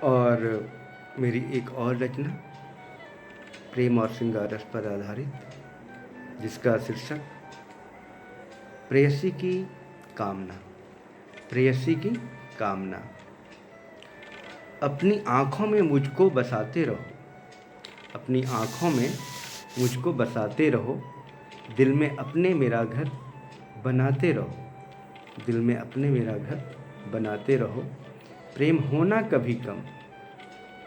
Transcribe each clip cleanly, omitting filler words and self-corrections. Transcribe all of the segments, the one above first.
और मेरी एक और रचना प्रेम और श्रृंगार रस पर आधारित, जिसका शीर्षक प्रेयसी की कामना। प्रेयसी की कामना। अपनी आँखों में मुझको बसाते रहो, अपनी आँखों में मुझको बसाते रहो, दिल में अपने मेरा घर बनाते रहो, दिल में अपने मेरा घर बनाते रहो। प्रेम होना कभी कम,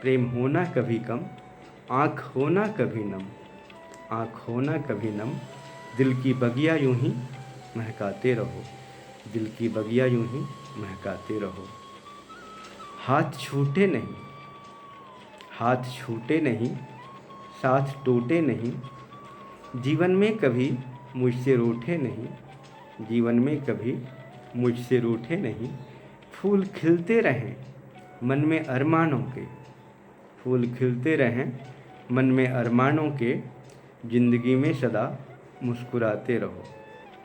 प्रेम होना कभी कम, आँख होना कभी नम, आँख होना कभी नम, दिल की बगिया यूं ही महकाते रहो, दिल की बगिया यूं ही महकाते रहो। हाथ छूटे नहीं, हाथ छूटे नहीं, साथ टूटे नहीं, जीवन में कभी मुझसे रूठे नहीं, जीवन में कभी मुझसे रूठे नहीं। फूल खिलते रहें मन में अरमानों के, फूल खिलते रहें मन में अरमानों के, ज़िंदगी में सदा मुस्कुराते रहो,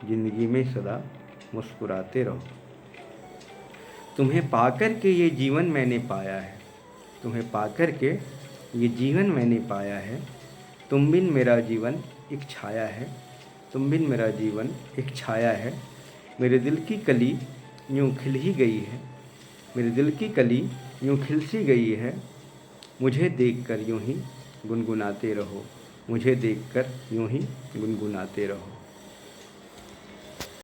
ज़िंदगी में सदा मुस्कुराते रहो। तुम्हें पाकर के ये जीवन मैंने पाया है, तुम्हें पाकर के ये जीवन मैंने पाया है। तुम बिन मेरा जीवन एक छाया है, तुम बिन मेरा जीवन एक छाया है। मेरे दिल की कली यूँ खिल ही गई है, मेरे दिल की कली यूँ खिल सी गई है। मुझे देखकर यूँ ही गुनगुनाते रहो, मुझे देखकर यूँ ही गुनगुनाते रहो।